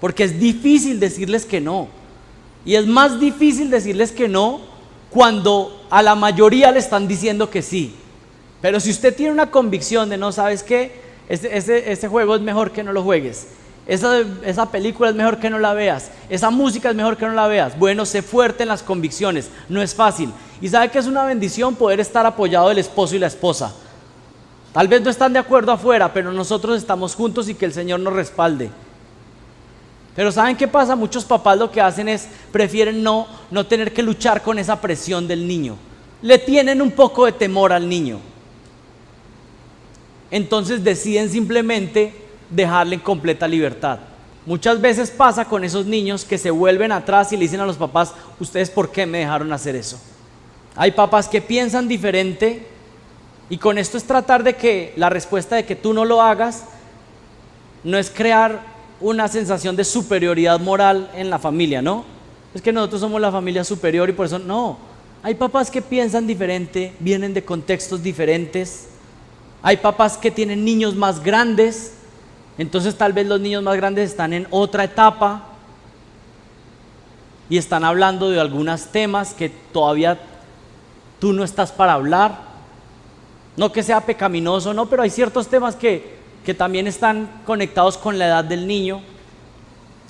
Porque es difícil decirles que no. Y es más difícil decirles que no cuando a la mayoría le están diciendo que sí. Pero si usted tiene una convicción de no, ¿sabes qué? Ese juego es mejor que no lo juegues. Esa película es mejor que no la veas. Esa música es mejor que no la veas. Bueno, sé fuerte en las convicciones. No es fácil. Y sabe que es una bendición poder estar apoyado del esposo y la esposa. Tal vez no están de acuerdo afuera, pero nosotros estamos juntos y que el Señor nos respalde. Pero ¿saben qué pasa? Muchos papás lo que hacen es, prefieren no tener que luchar con esa presión del niño. Le tienen un poco de temor al niño. Entonces deciden simplemente dejarle en completa libertad. Muchas veces pasa con esos niños que se vuelven atrás y le dicen a los papás, ¿ustedes por qué me dejaron hacer eso? Hay papás que piensan diferente y con esto es tratar de que la respuesta de que tú no lo hagas no es crear una sensación de superioridad moral en la familia, ¿no? Es que nosotros somos la familia superior y por eso no. Hay papás que piensan diferente, vienen de contextos diferentes. Hay papás que tienen niños más grandes, entonces tal vez los niños más grandes están en otra etapa y están hablando de algunos temas que todavía tú no estás para hablar. No que sea pecaminoso, no, pero hay ciertos temas que también están conectados con la edad del niño.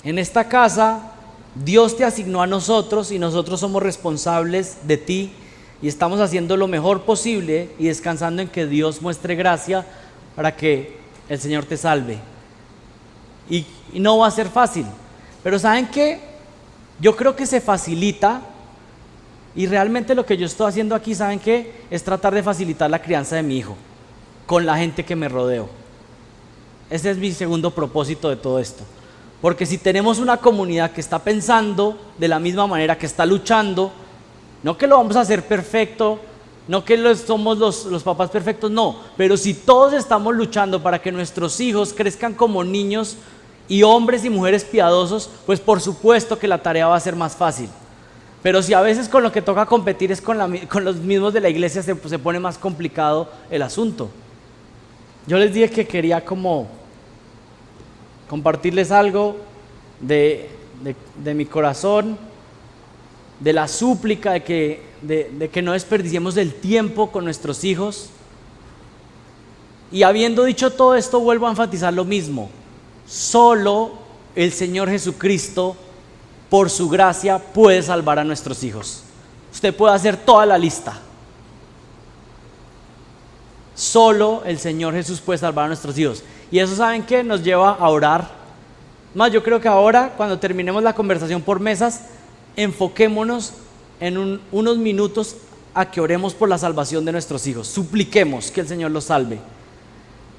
En esta casa, Dios te asignó a nosotros y nosotros somos responsables de ti y estamos haciendo lo mejor posible y descansando en que Dios muestre gracia para que el Señor te salve. Y no va a ser fácil, pero ¿saben qué? Yo creo que se facilita y realmente lo que yo estoy haciendo aquí, ¿saben qué? Es tratar de facilitar la crianza de mi hijo con la gente que me rodeo. Ese es mi segundo propósito de todo esto. Porque si tenemos una comunidad que está pensando de la misma manera, que está luchando, no que lo vamos a hacer perfecto, no que somos los papás perfectos, no, pero si todos estamos luchando para que nuestros hijos crezcan como niños y hombres y mujeres piadosos, pues por supuesto que la tarea va a ser más fácil. Pero si a veces con lo que toca competir es con los mismos de la iglesia, se pone más complicado el asunto. Yo les dije que quería como compartirles algo de mi corazón, de la súplica de que no desperdiciemos el tiempo con nuestros hijos. Y habiendo dicho todo esto, vuelvo a enfatizar lo mismo. Solo el Señor Jesucristo, por su gracia, puede salvar a nuestros hijos. Usted puede hacer toda la lista. Solo el Señor Jesús puede salvar a nuestros hijos. Y eso, ¿saben qué? Nos lleva a orar. Más, yo creo que ahora, cuando terminemos la conversación por mesas, enfoquémonos en unos minutos a que oremos por la salvación de nuestros hijos. Supliquemos que el Señor los salve.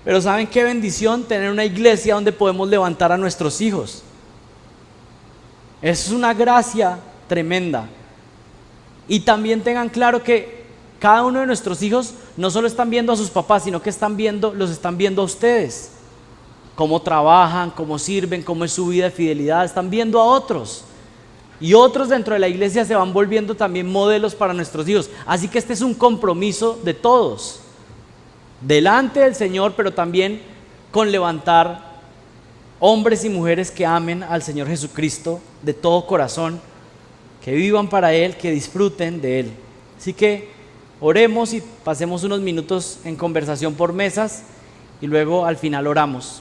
Pero ¿saben qué bendición tener una iglesia donde podemos levantar a nuestros hijos? Es una gracia tremenda. Y también tengan claro que cada uno de nuestros hijos no solo están viendo a sus papás, sino que los están viendo a ustedes. Cómo trabajan, cómo sirven, cómo es su vida de fidelidad. Están viendo a otros. Y otros dentro de la iglesia se van volviendo también modelos para nuestros hijos. Así que este es un compromiso de todos. Delante del Señor, pero también con levantar hombres y mujeres que amen al Señor Jesucristo de todo corazón, que vivan para Él, que disfruten de Él. Así que oremos y pasemos unos minutos en conversación por mesas y luego al final oramos.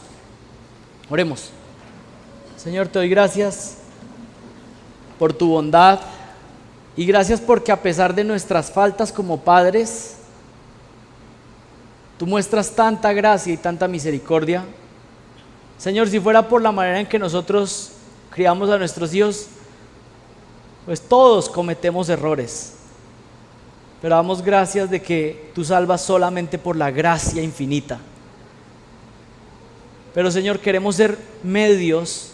Oremos. Señor, te doy gracias por tu bondad y gracias porque a pesar de nuestras faltas como padres, tú muestras tanta gracia y tanta misericordia. Señor, si fuera por la manera en que nosotros criamos a nuestros hijos, pues todos cometemos errores. Pero damos gracias de que tú salvas solamente por la gracia infinita. Pero Señor, queremos ser medios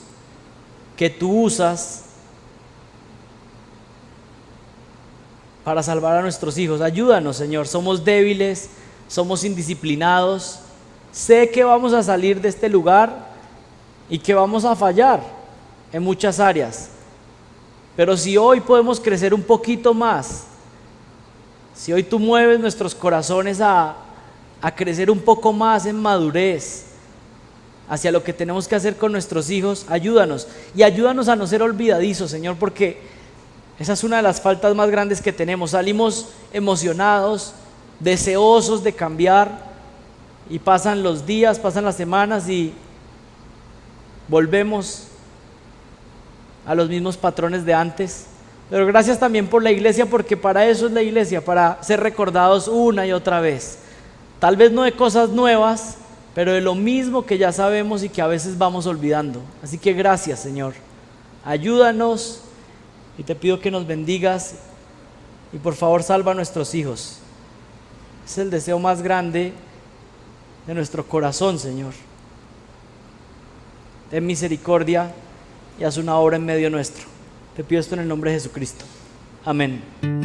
que tú usas para salvar a nuestros hijos. Ayúdanos, Señor, somos débiles, somos indisciplinados. Sé que vamos a salir de este lugar y que vamos a fallar en muchas áreas, pero si hoy podemos crecer un poquito más, si hoy tú mueves nuestros corazones a crecer un poco más en madurez hacia lo que tenemos que hacer con nuestros hijos, ayúdanos y ayúdanos a no ser olvidadizos, Señor, porque esa es una de las faltas más grandes que tenemos. Salimos emocionados, deseosos de cambiar y pasan los días, pasan las semanas y volvemos a los mismos patrones de antes. Pero gracias también por la iglesia, porque para eso es la iglesia, para ser recordados una y otra vez. Tal vez no de cosas nuevas, pero de lo mismo que ya sabemos y que a veces vamos olvidando. Así que gracias, Señor. Ayúdanos y te pido que nos bendigas y por favor salva a nuestros hijos. Es el deseo más grande de nuestro corazón, Señor. Ten misericordia y haz una obra en medio nuestro. Te pido esto en el nombre de Jesucristo. Amén.